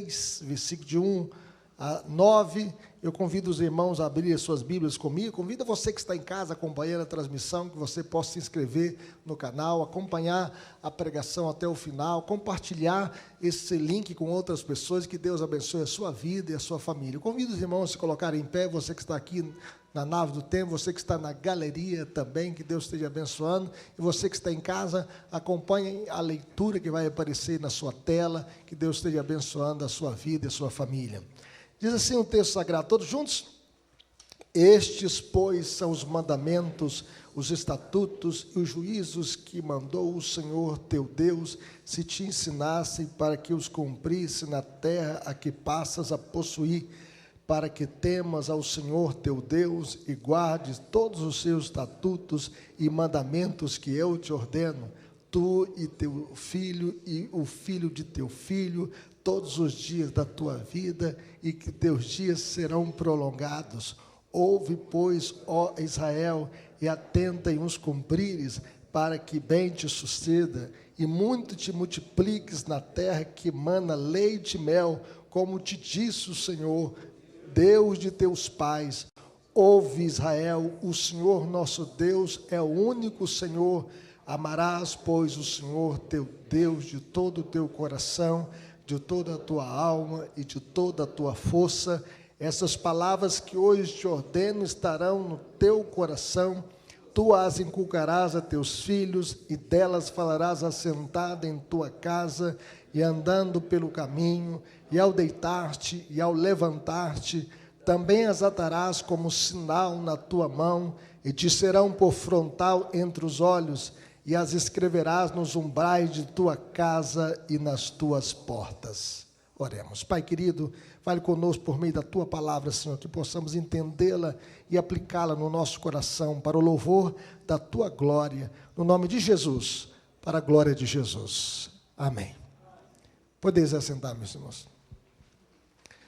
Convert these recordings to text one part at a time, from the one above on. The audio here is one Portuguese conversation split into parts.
6, versículo de 1 a 9. Eu convido os irmãos a abrir as suas Bíblias comigo. Convido você que está em casa acompanhando a transmissão, que você possa se inscrever no canal, acompanhar a pregação até o final, compartilhar esse link com outras pessoas, que Deus abençoe a sua vida e a sua família. Eu convido os irmãos a se colocarem em pé, você que está aqui na nave do tempo, você que está na galeria também, que Deus esteja abençoando, e você que está em casa, acompanhe a leitura que vai aparecer na sua tela, que Deus esteja abençoando a sua vida e a sua família. Diz assim o texto sagrado, todos juntos? Estes, pois, são os mandamentos, os estatutos e os juízos que mandou o Senhor teu Deus, se te ensinasse para que os cumprisse na terra a que passas a possuir, para que temas ao Senhor teu Deus e guardes todos os seus estatutos e mandamentos que eu te ordeno, tu e teu filho e o filho de teu filho, todos os dias da tua vida, e que teus dias serão prolongados. Ouve, pois, ó Israel, e atenta em os cumprires, para que bem te suceda, e muito te multipliques na terra que mana leite e mel, como te disse o Senhor, Deus de teus pais. Ouve, Israel, o Senhor nosso Deus é o único Senhor. Amarás, pois, o Senhor teu Deus de todo o teu coração, de toda a tua alma e de toda a tua força. Essas palavras que hoje te ordeno estarão no teu coração, tu as inculcarás a teus filhos, e delas falarás assentada em tua casa, e andando pelo caminho, e ao deitar-te e ao levantar-te, também as atarás como sinal na tua mão, e te serão por frontal entre os olhos, e as escreverás nos umbrais de tua casa e nas tuas portas. Oremos. Pai querido, fale conosco por meio da tua palavra, Senhor, que possamos entendê-la e aplicá-la no nosso coração, para o louvor da tua glória, no nome de Jesus, para a glória de Jesus. Amém. Podeis assentar, meus irmãos.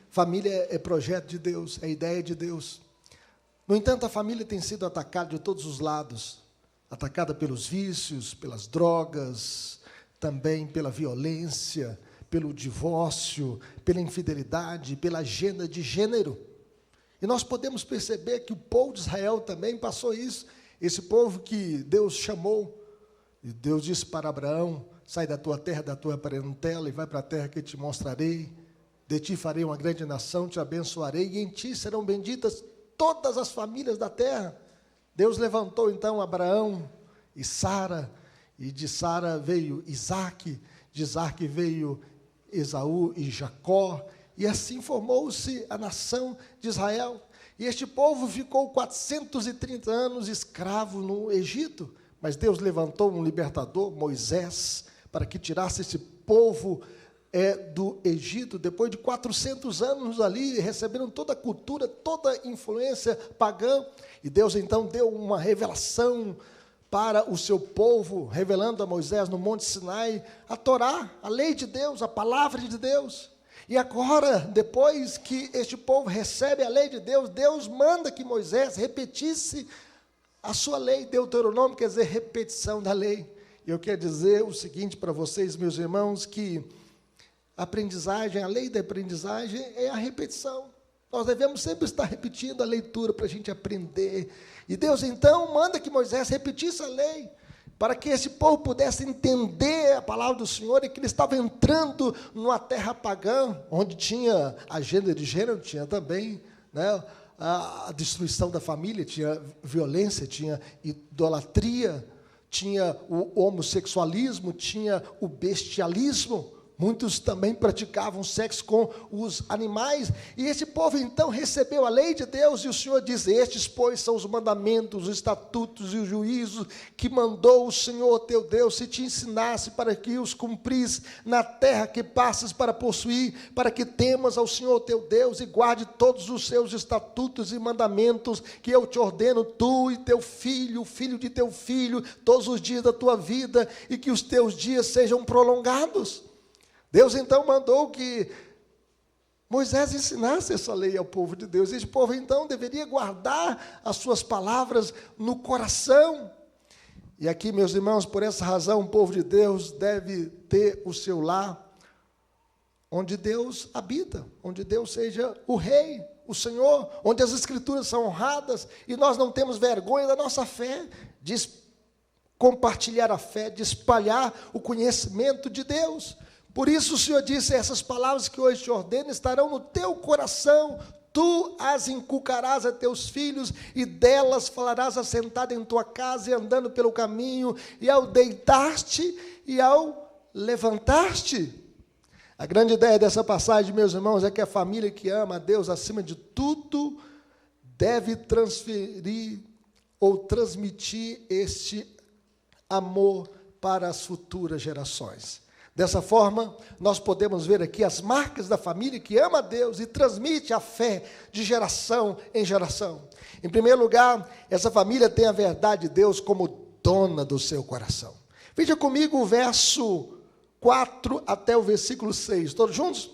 Família é projeto de Deus, é ideia de Deus. No entanto, a família tem sido atacada de todos os lados, atacada pelos vícios, pelas drogas, também pela violência, pelo divórcio, pela infidelidade, pela agenda de gênero. E nós podemos perceber que o povo de Israel também passou isso. Esse povo que Deus chamou, e Deus disse para Abraão, sai da tua terra, da tua parentela, e vai para a terra que te mostrarei. De ti farei uma grande nação, te abençoarei, e em ti serão benditas todas as famílias da terra. Deus levantou então Abraão e Sara, e de Sara veio Isaque, de Isaque veio Esaú e Jacó, e assim formou-se a nação de Israel. E este povo ficou 430 anos escravo no Egito, mas Deus levantou um libertador, Moisés, para que tirasse esse povo do Egito. Depois de 400 anos ali, receberam toda a cultura, toda a influência pagã, e Deus então deu uma revelação para o seu povo, revelando a Moisés no Monte Sinai a Torá, a lei de Deus, a palavra de Deus. E agora, depois que este povo recebe a lei de Deus, Deus manda que Moisés repetisse a sua lei. Deuteronômio quer dizer repetição da lei. E eu quero dizer o seguinte para vocês, meus irmãos, que a aprendizagem, a lei da aprendizagem é a repetição. Nós devemos sempre estar repetindo a leitura para a gente aprender. E Deus então manda que Moisés repetisse a lei, para que esse povo pudesse entender a palavra do Senhor, e que ele estava entrando numa terra pagã, onde tinha agenda de gênero, tinha também, né, a destruição da família, tinha violência, tinha idolatria, tinha o homossexualismo, tinha o bestialismo. Muitos também praticavam sexo com os animais, e esse povo então recebeu a lei de Deus, e o Senhor diz, estes, pois, são os mandamentos, os estatutos e os juízos que mandou o Senhor teu Deus, se te ensinasse para que os cumpris na terra que passas para possuir, para que temas ao Senhor teu Deus e guarde todos os seus estatutos e mandamentos que eu te ordeno, tu e teu filho, o filho de teu filho, todos os dias da tua vida, e que os teus dias sejam prolongados. Deus então mandou que Moisés ensinasse essa lei ao povo de Deus. Esse povo então deveria guardar as suas palavras no coração. E aqui, meus irmãos, por essa razão, o povo de Deus deve ter o seu lar onde Deus habita, onde Deus seja o Rei, o Senhor, onde as Escrituras são honradas e nós não temos vergonha da nossa fé, de compartilhar a fé, de espalhar o conhecimento de Deus. Por isso o Senhor disse: essas palavras que hoje te ordeno estarão no teu coração, tu as inculcarás a teus filhos, e delas falarás assentado em tua casa e andando pelo caminho, e ao deitar-te e ao levantar-te. A grande ideia dessa passagem, meus irmãos, é que a família que ama a Deus acima de tudo deve transferir ou transmitir este amor para as futuras gerações. Dessa forma, nós podemos ver aqui as marcas da família que ama a Deus e transmite a fé de geração em geração. Em primeiro lugar, essa família tem a verdade de Deus como dona do seu coração. Veja comigo o verso 4 até o versículo 6. Todos juntos?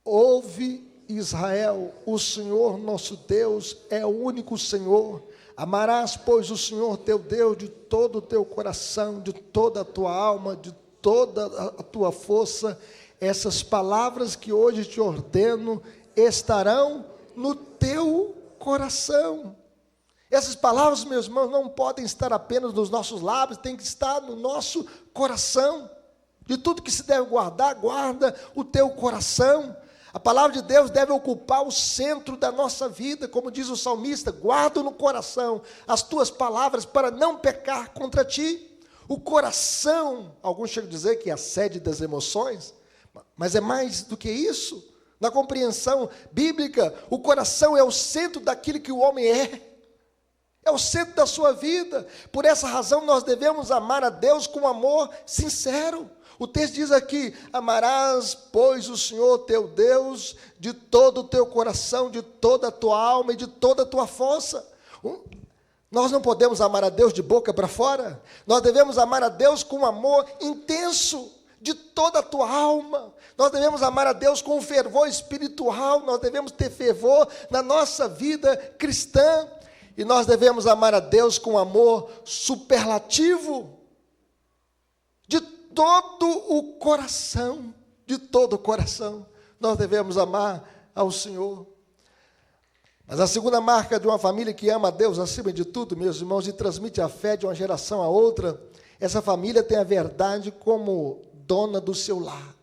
Ouve, Israel, o Senhor nosso Deus é o único Senhor. Amarás, pois, o Senhor teu Deus de todo o teu coração, de toda a tua alma, de toda a tua força. Essas palavras que hoje te ordeno estarão no teu coração. Essas palavras, meus irmãos, não podem estar apenas nos nossos lábios, tem que estar no nosso coração. De tudo que se deve guardar, guarda o teu coração. A palavra de Deus deve ocupar o centro da nossa vida, como diz o salmista: guarda no coração as tuas palavras para não pecar contra ti. O coração, alguns chegam a dizer que é a sede das emoções, mas é mais do que isso. Na compreensão bíblica, o coração é o centro daquilo que o homem é o centro da sua vida. Por essa razão nós devemos amar a Deus com amor sincero. O texto diz aqui: amarás, pois, o Senhor teu Deus de todo o teu coração, de toda a tua alma e de toda a tua força. Nós não podemos amar a Deus de boca para fora. Nós devemos amar a Deus com um amor intenso, de toda a tua alma. Nós devemos amar a Deus com um fervor espiritual. Nós devemos ter fervor na nossa vida cristã. E nós devemos amar a Deus com amor superlativo, de todo o coração, de todo o coração. Nós devemos amar ao Senhor. Mas a segunda marca de uma família que ama a Deus acima de tudo, meus irmãos, e transmite a fé de uma geração a outra, essa família tem a verdade como dona do seu lar.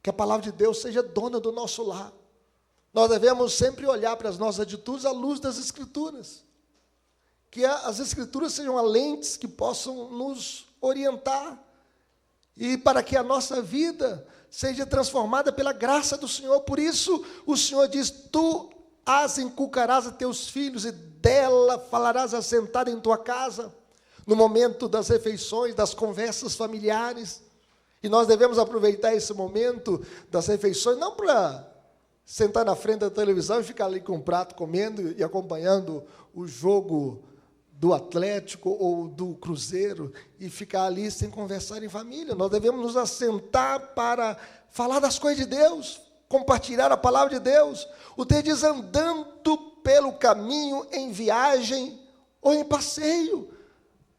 Que a palavra de Deus seja dona do nosso lar. Nós devemos sempre olhar para as nossas atitudes à luz das Escrituras. Que as Escrituras sejam lentes que possam nos orientar, e para que a nossa vida seja transformada pela graça do Senhor. Por isso o Senhor diz: tu as inculcarás a teus filhos, e dela falarás assentado em tua casa, no momento das refeições, das conversas familiares. E nós devemos aproveitar esse momento das refeições, não para sentar na frente da televisão e ficar ali com um prato comendo e acompanhando o jogo do Atlético ou do Cruzeiro e ficar ali sem conversar em família. Nós devemos nos assentar para falar das coisas de Deus, compartilhar a palavra de Deus. O texto diz: andando pelo caminho, em viagem ou em passeio.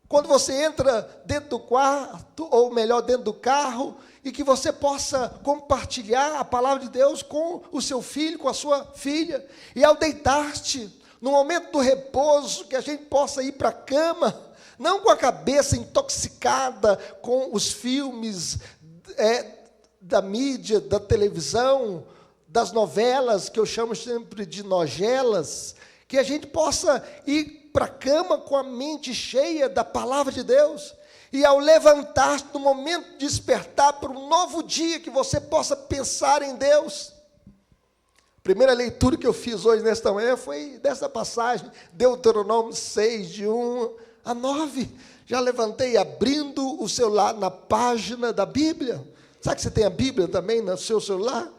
Quando você entra dentro do quarto, ou melhor, dentro do carro, e que você possa compartilhar a palavra de Deus com o seu filho, com a sua filha. E ao deitar-te, no momento do repouso, que a gente possa ir para a cama, não com a cabeça intoxicada com os filmes da mídia, da televisão, das novelas, que eu chamo sempre de nojelas, que a gente possa ir para a cama com a mente cheia da palavra de Deus, e ao levantar, no momento de despertar para um novo dia, que você possa pensar em Deus. A primeira leitura que eu fiz hoje nesta manhã foi dessa passagem, Deuteronômio 6, de 1 a 9. Já levantei abrindo o celular na página da Bíblia. Sabe que você tem a Bíblia também no seu celular?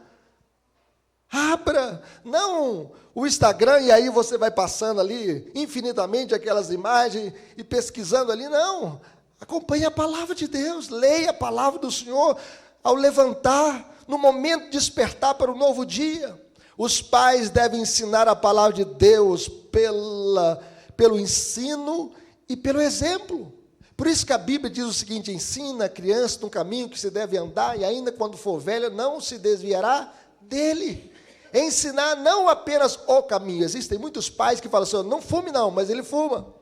Abra, não o Instagram, e aí você vai passando ali infinitamente aquelas imagens e pesquisando ali, não. Acompanhe a palavra de Deus, leia a palavra do Senhor ao levantar, no momento de despertar para um novo dia. Os pais devem ensinar a palavra de Deus pelo ensino e pelo exemplo. Por isso que a Bíblia diz o seguinte: ensina a criança no caminho que se deve andar, e ainda quando for velha não se desviará dele. Ensinar não apenas o caminho. Existem muitos pais que falam assim: não fume não, mas ele fuma.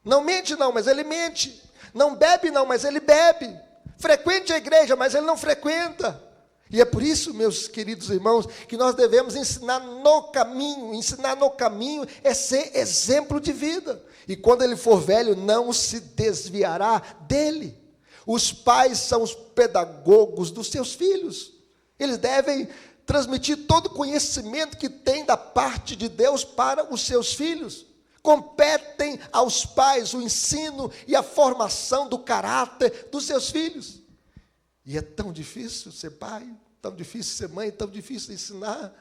Não mente não, mas ele mente. Não bebe não, mas ele bebe. Frequente a igreja, mas ele não frequenta. E é por isso, meus queridos irmãos, que nós devemos ensinar no caminho. Ensinar no caminho é ser exemplo de vida. E quando ele for velho, não se desviará dele. Os pais são os pedagogos dos seus filhos. Eles devem transmitir todo o conhecimento que tem da parte de Deus para os seus filhos. Competem aos pais o ensino e a formação do caráter dos seus filhos. E é tão difícil ser pai, tão difícil ser mãe, tão difícil ensinar.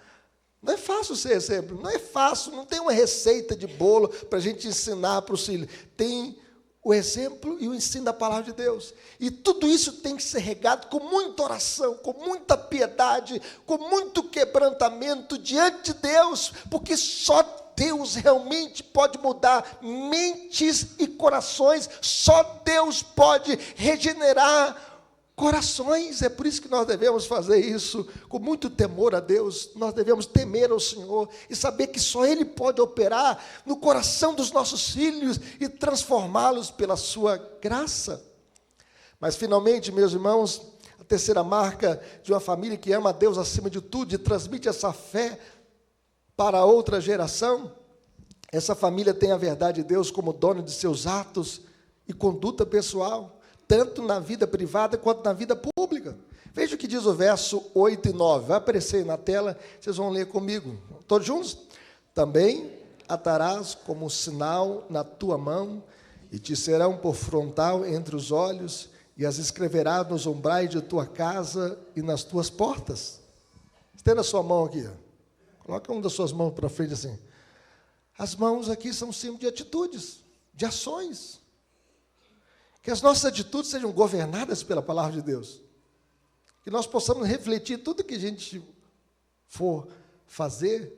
Não é fácil ser exemplo, não é fácil, não tem uma receita de bolo para a gente ensinar para os filhos. Tem o exemplo e o ensino da palavra de Deus. E tudo isso tem que ser regado com muita oração, com muita piedade, com muito quebrantamento diante de Deus, porque só Deus realmente pode mudar mentes e corações, só Deus pode regenerar corações. É por isso que nós devemos fazer isso com muito temor a Deus. Nós devemos temer ao Senhor e saber que só Ele pode operar no coração dos nossos filhos e transformá-los pela sua graça. Mas finalmente, meus irmãos, a terceira marca de uma família que ama a Deus acima de tudo e transmite essa fé para a outra geração, essa família tem a verdade de Deus como dono de seus atos e conduta pessoal, tanto na vida privada quanto na vida pública. Veja o que diz o verso 8 e 9. Vai aparecer aí na tela, vocês vão ler comigo. Todos juntos? Também atarás como sinal na tua mão, e te serão por frontal entre os olhos, e as escreverás nos umbrais de tua casa e nas tuas portas. Estenda a sua mão aqui. Coloca uma das suas mãos para frente assim. As mãos aqui são símbolo de atitudes, de ações. Que as nossas atitudes sejam governadas pela palavra de Deus. Que nós possamos refletir tudo que a gente for fazer,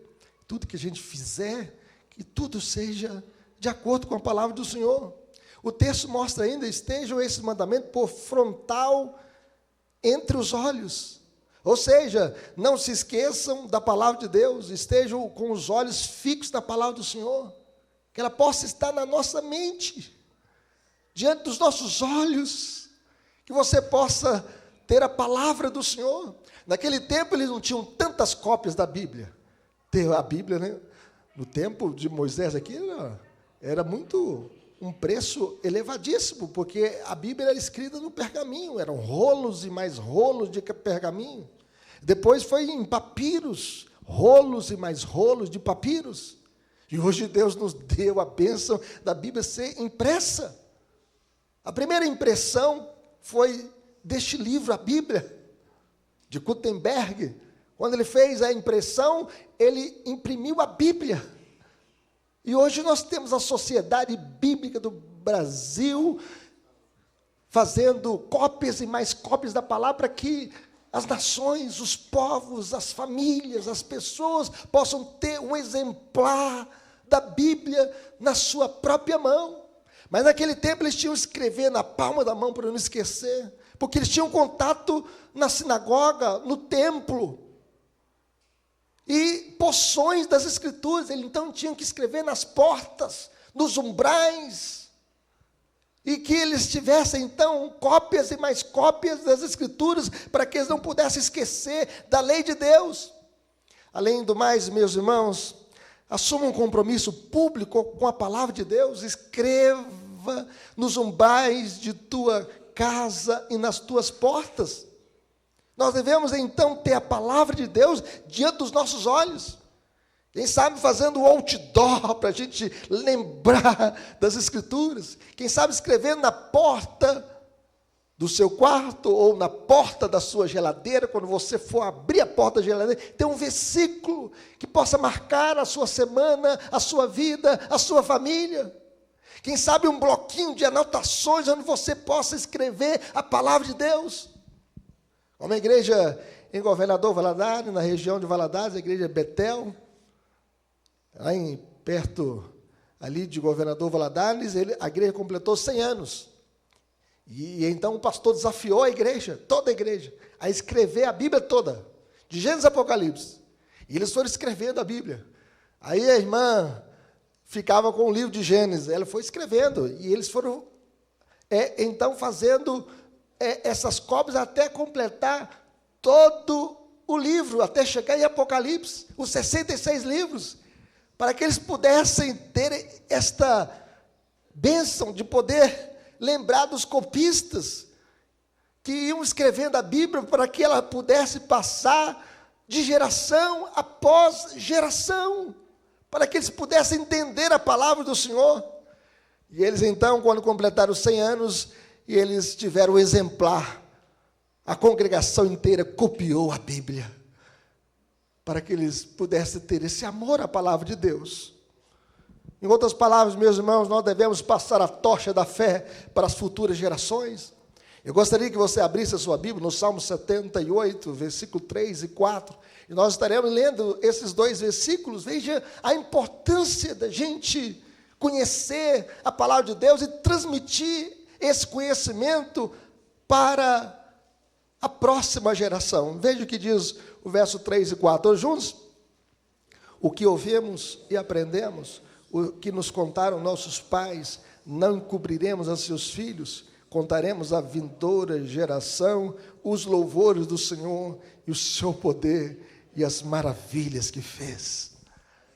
tudo que a gente fizer, que tudo seja de acordo com a palavra do Senhor. O texto mostra ainda: estejam esses mandamentos por frontal entre os olhos. Ou seja, não se esqueçam da palavra de Deus, estejam com os olhos fixos na palavra do Senhor, que ela possa estar na nossa mente, diante dos nossos olhos, que você possa ter a palavra do Senhor. Naquele tempo eles não tinham tantas cópias da Bíblia. Ter a Bíblia, né? No tempo de Moisés aqui era muito um preço elevadíssimo, porque a Bíblia era escrita no pergaminho, eram rolos e mais rolos de pergaminho. Depois foi em papiros, rolos e mais rolos de papiros. E hoje Deus nos deu a bênção da Bíblia ser impressa. A primeira impressão foi deste livro, a Bíblia, de Gutenberg. Quando ele fez a impressão, ele imprimiu a Bíblia. E hoje nós temos a Sociedade Bíblica do Brasil fazendo cópias e mais cópias da palavra para que as nações, os povos, as famílias, as pessoas possam ter um exemplar da Bíblia na sua própria mão. Mas naquele tempo eles tinham que escrever na palma da mão para não esquecer, porque eles tinham contato na sinagoga, no templo, e porções das Escrituras, eles então tinham que escrever nas portas, nos umbrais, e que eles tivessem então cópias e mais cópias das Escrituras, para que eles não pudessem esquecer da lei de Deus. Além do mais, meus irmãos, assuma um compromisso público com a palavra de Deus, escreva nos umbrais de tua casa e nas tuas portas. Nós devemos então ter a palavra de Deus diante dos nossos olhos. Quem sabe fazendo o outdoor para a gente lembrar das Escrituras. Quem sabe escrevendo na porta do seu quarto ou na porta da sua geladeira, quando você for abrir a porta da geladeira, tem um versículo que possa marcar a sua semana, a sua vida, a sua família. Quem sabe um bloquinho de anotações onde você possa escrever a palavra de Deus. Uma igreja em Governador Valadares, na região de Valadares, a igreja Betel, lá perto ali de Governador Valadares, a igreja completou 100 anos. E então o pastor desafiou a igreja, toda a igreja, a escrever a Bíblia toda, de Gênesis a Apocalipse. E eles foram escrevendo a Bíblia. Aí a irmã ficava com o livro de Gênesis, ela foi escrevendo, e eles foram, então, fazendo essas cópias até completar todo o livro, até chegar em Apocalipse, os 66 livros, para que eles pudessem ter esta bênção de poder lembrar dos copistas que iam escrevendo a Bíblia para que ela pudesse passar de geração após geração, para que eles pudessem entender a palavra do Senhor. E eles então, quando completaram os 100 anos, e eles tiveram o exemplar, a congregação inteira copiou a Bíblia, para que eles pudessem ter esse amor à palavra de Deus. Em outras palavras, meus irmãos, nós devemos passar a tocha da fé para as futuras gerações. Eu gostaria que você abrisse a sua Bíblia no Salmo 78, versículo 3 e 4, e nós estaremos lendo esses dois versículos. Veja a importância da gente conhecer a palavra de Deus e transmitir esse conhecimento para a próxima geração. Veja o que diz o verso 3 e 4. Todos juntos? O que ouvimos e aprendemos, o que nos contaram nossos pais, não encobriremos a seus filhos, contaremos à vindoura geração os louvores do Senhor e o seu poder e as maravilhas que fez.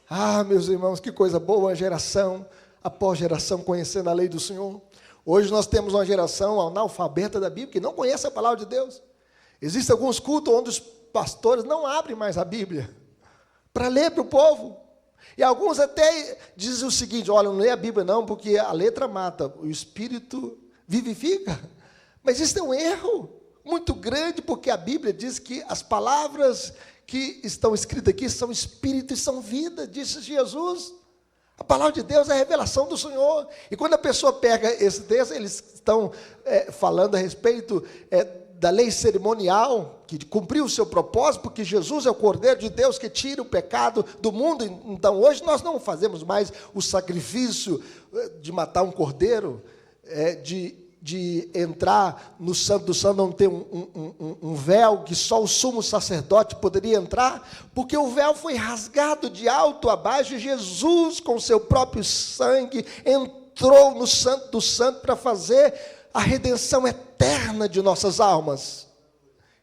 Ah, meus irmãos, que coisa boa, geração após geração conhecendo a lei do Senhor. Hoje nós temos uma geração analfabeta da Bíblia, que não conhece a palavra de Deus. Existem alguns cultos onde os pastores não abrem mais a Bíblia para ler para o povo. E alguns até dizem o seguinte: olha, não lê a Bíblia não, porque a letra mata, o Espírito vivifica. Mas isso é um erro muito grande, porque a Bíblia diz que as palavras que estão escritas aqui são Espírito e são vida, disse Jesus. A palavra de Deus é a revelação do Senhor. E quando a pessoa pega esse texto, eles estão falando a respeito da lei cerimonial, que cumpriu o seu propósito, porque Jesus é o Cordeiro de Deus que tira o pecado do mundo. Então, hoje nós não fazemos mais o sacrifício de matar um cordeiro, de entrar no Santo dos Santos, não ter um véu que só o sumo sacerdote poderia entrar, porque o véu foi rasgado de alto a baixo, e Jesus, com o seu próprio sangue, entrou no Santo dos Santos para fazer a redenção eterna de nossas almas.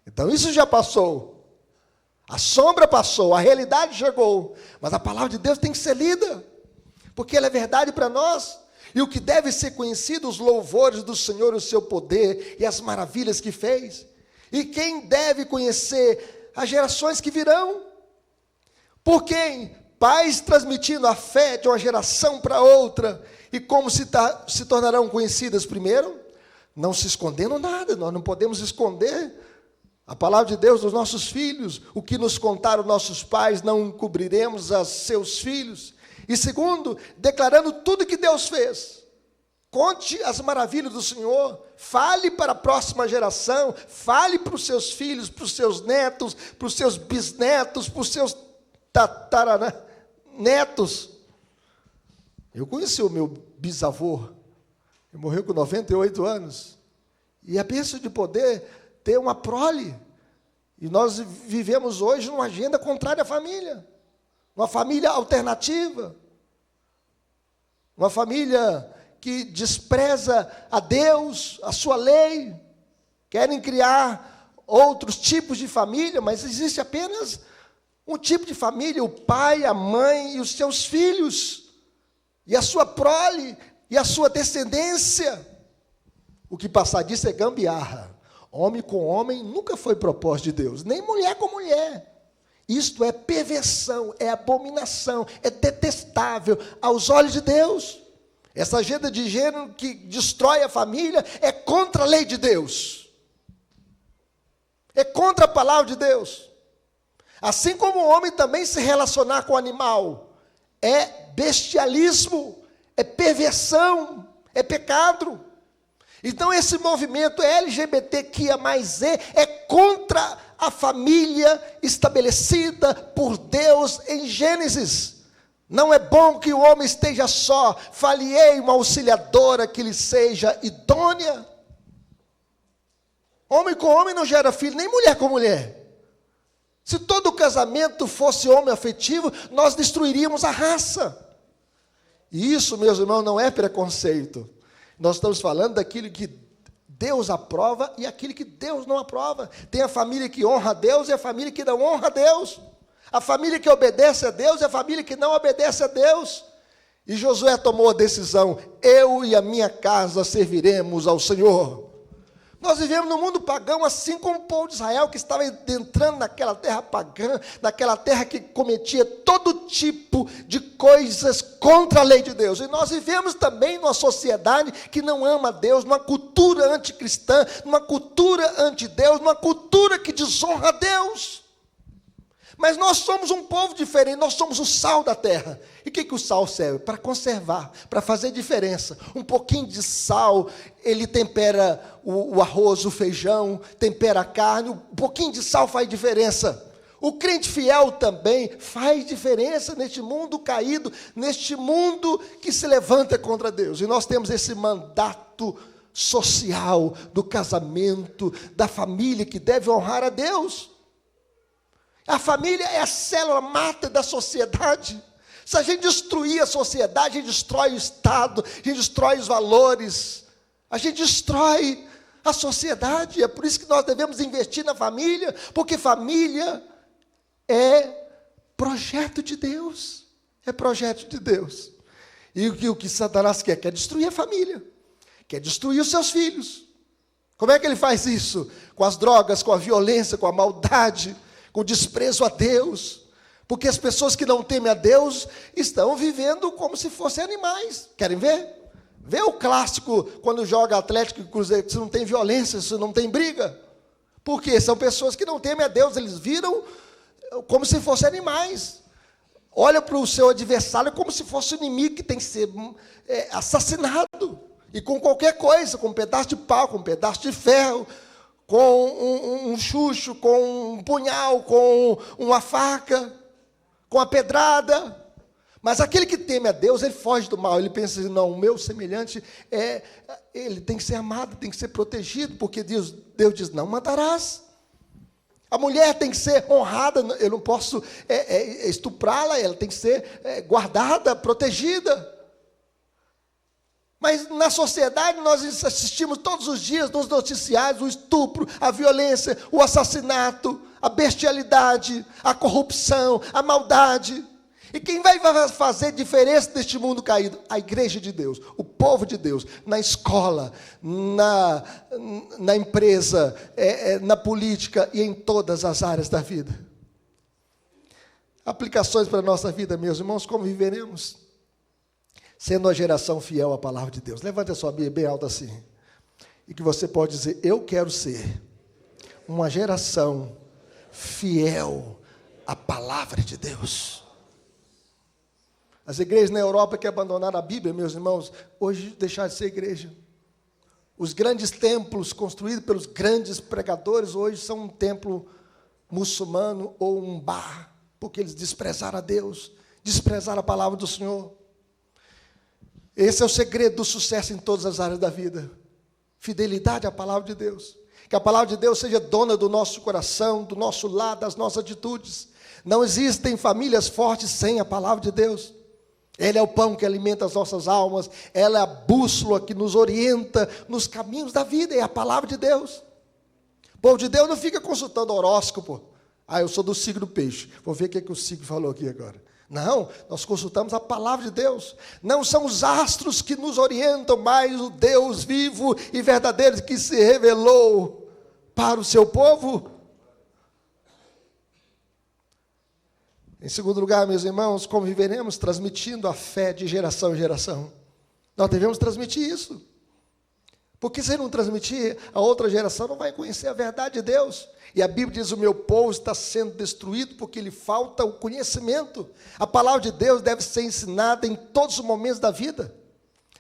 Então isso já passou, a sombra passou, a realidade chegou, mas a palavra de Deus tem que ser lida, porque ela é verdade para nós. E o que deve ser conhecido, os louvores do Senhor, o seu poder e as maravilhas que fez. E quem deve conhecer? As gerações que virão. Por quem? Pais transmitindo a fé de uma geração para outra. E como se tornarão conhecidas primeiro? Não se escondendo nada, nós não podemos esconder a palavra de Deus dos nossos filhos. O que nos contaram nossos pais, não encobriremos a seus filhos. E segundo, declarando tudo que Deus fez. Conte as maravilhas do Senhor, fale para a próxima geração, fale para os seus filhos, para os seus netos, para os seus bisnetos, para os seus tataranetos. Eu conheci o meu bisavô, ele morreu com 98 anos, e a bênção de poder ter uma prole. E nós vivemos hoje numa agenda contrária à família. Uma família alternativa, uma família que despreza a Deus, a sua lei, querem criar outros tipos de família, mas existe apenas um tipo de família, o pai, a mãe e os seus filhos, e a sua prole, e a sua descendência. O que passar disso é gambiarra. Homem com homem nunca foi propósito de Deus, nem mulher com mulher. Isto é perversão, é abominação, é detestável aos olhos de Deus. Essa agenda de gênero que destrói a família é contra a lei de Deus. É contra a palavra de Deus. Assim como o homem também se relacionar com o animal, é bestialismo, é perversão, é pecado. Então esse movimento LGBTQIA+E é contra a família estabelecida por Deus em Gênesis. Não é bom que o homem esteja só, fale-ei uma auxiliadora que lhe seja idônea. Homem com homem não gera filho, nem mulher com mulher. Se todo casamento fosse homem afetivo, nós destruiríamos a raça. E isso, meus irmãos, não é preconceito. Nós estamos falando daquilo que Deus aprova e aquilo que Deus não aprova. Tem a família que honra a Deus e a família que não honra a Deus. A família que obedece a Deus e a família que não obedece a Deus. E Josué tomou a decisão: eu e a minha casa serviremos ao Senhor. Nós vivemos num mundo pagão, assim como o povo de Israel, que estava entrando naquela terra pagã, naquela terra que cometia todo tipo de coisas contra a lei de Deus. E nós vivemos também numa sociedade que não ama a Deus, numa cultura anticristã, numa cultura anti-Deus, numa cultura que desonra a Deus. Mas nós somos um povo diferente, nós somos o sal da terra. E o que o sal serve? Para conservar, para fazer diferença. Um pouquinho de sal, ele tempera o arroz, o feijão, tempera a carne. Um pouquinho de sal faz diferença. O crente fiel também faz diferença neste mundo caído, neste mundo que se levanta contra Deus. E nós temos esse mandato social do casamento, da família que deve honrar a Deus. A família é a célula mata da sociedade. Se a gente destruir a sociedade, a gente destrói o Estado, a gente destrói os valores, a gente destrói a sociedade. É por isso que nós devemos investir na família, porque família é projeto de Deus. É projeto de Deus. E o que Satanás quer? Quer destruir a família, quer destruir os seus filhos. Como é que ele faz isso? Com as drogas, com a violência, com a maldade, com o desprezo a Deus, porque as pessoas que não temem a Deus estão vivendo como se fossem animais. Querem ver? Vê o clássico, quando joga Atlético e Cruzeiro, se não tem violência, se não tem briga. Por quê? São pessoas que não temem a Deus, eles viram como se fossem animais. Olha para o seu adversário como se fosse um inimigo que tem que ser assassinado. E com qualquer coisa, com um pedaço de pau, com um pedaço de ferro, com um chucho, com um punhal, com uma faca, com a pedrada. Mas aquele que teme a Deus, ele foge do mal. Ele pensa assim: não, o meu semelhante, ele tem que ser amado, tem que ser protegido, porque Deus diz: não matarás. A mulher tem que ser honrada, eu não posso estuprá-la, ela tem que ser guardada, protegida. Mas na sociedade nós assistimos todos os dias nos noticiários o estupro, a violência, o assassinato, a bestialidade, a corrupção, a maldade. E quem vai fazer diferença neste mundo caído? A igreja de Deus, o povo de Deus, na escola, na empresa, na política e em todas as áreas da vida. Aplicações para a nossa vida, meus irmãos: como viveremos? Sendo a geração fiel à palavra de Deus. Levante a sua Bíblia bem alta assim. E que você pode dizer: eu quero ser uma geração fiel à palavra de Deus. As igrejas na Europa que abandonaram a Bíblia, meus irmãos, hoje deixaram de ser igreja. Os grandes templos construídos pelos grandes pregadores hoje são um templo muçulmano ou um bar, porque eles desprezaram a Deus, desprezaram a palavra do Senhor. Esse é o segredo do sucesso em todas as áreas da vida. Fidelidade à palavra de Deus. Que a palavra de Deus seja dona do nosso coração, do nosso lar, das nossas atitudes. Não existem famílias fortes sem a palavra de Deus. Ela é o pão que alimenta as nossas almas. Ela é a bússola que nos orienta nos caminhos da vida. É a palavra de Deus. O povo de Deus não fica consultando horóscopo. Eu sou do signo do peixe. Vou ver o que o signo falou aqui agora. Não, nós consultamos a palavra de Deus. Não são os astros que nos orientam, mas o Deus vivo e verdadeiro que se revelou para o seu povo. Em segundo lugar, meus irmãos, como viveremos? Transmitindo a fé de geração em geração. Nós devemos transmitir isso. Porque se não transmitir, a outra geração não vai conhecer a verdade de Deus. E a Bíblia diz: o meu povo está sendo destruído porque lhe falta o conhecimento. A palavra de Deus deve ser ensinada em todos os momentos da vida.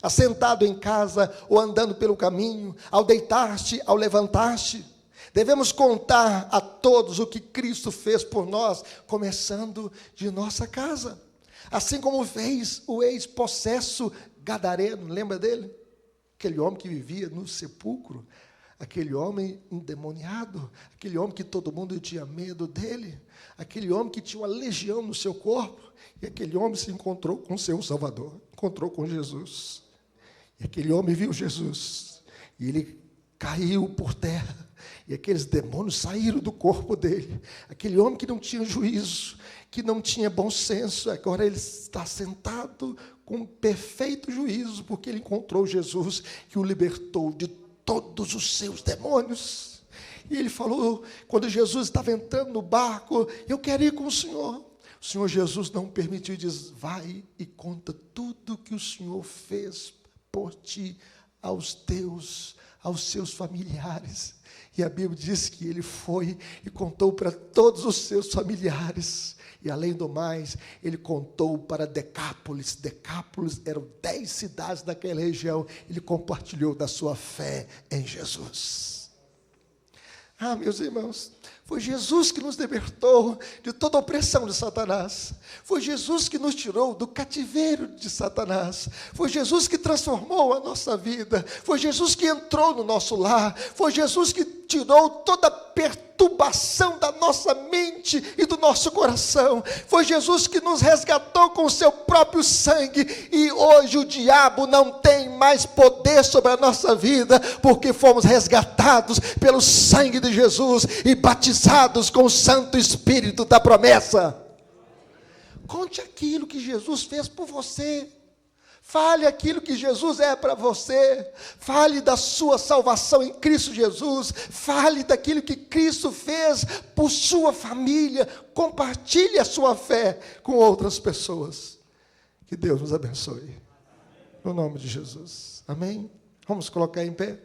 Assentado em casa ou andando pelo caminho, ao deitar-te, ao levantar-te. Devemos contar a todos o que Cristo fez por nós, começando de nossa casa. Assim como fez o ex-possesso gadareno, lembra dele? Aquele homem que vivia no sepulcro, aquele homem endemoniado, aquele homem que todo mundo tinha medo dele, aquele homem que tinha uma legião no seu corpo, e aquele homem se encontrou com o seu Salvador, encontrou com Jesus. E aquele homem viu Jesus, e ele caiu por terra, e aqueles demônios saíram do corpo dele. Aquele homem que não tinha juízo, que não tinha bom senso, agora ele está sentado com perfeito juízo, porque ele encontrou Jesus, que o libertou de todos os seus demônios. E ele falou, quando Jesus estava entrando no barco, eu quero ir com o Senhor. O Senhor Jesus não permitiu, diz, vai e conta tudo que o Senhor fez por ti, aos seus familiares. E a Bíblia diz que ele foi e contou para todos os seus familiares. E além do mais, ele contou para Decápolis. Decápolis eram 10 cidades daquela região. Ele compartilhou da sua fé em Jesus. Ah, meus irmãos, foi Jesus que nos libertou de toda a opressão de Satanás. Foi Jesus que nos tirou do cativeiro de Satanás. Foi Jesus que transformou a nossa vida. Foi Jesus que entrou no nosso lar. Foi Jesus que tirou toda a perturbação da nossa mente e do nosso coração. Foi Jesus que nos resgatou com o seu próprio sangue. E hoje o diabo não tem mais poder sobre a nossa vida, porque fomos resgatados pelo sangue de Jesus e batizados com o Santo Espírito da promessa. Conte aquilo que Jesus fez por você. Fale aquilo que Jesus é para você. Fale da sua salvação em Cristo Jesus. Fale daquilo que Cristo fez por sua família. Compartilhe a sua fé com outras pessoas. Que Deus nos abençoe. No nome de Jesus. Amém? Vamos colocar em pé.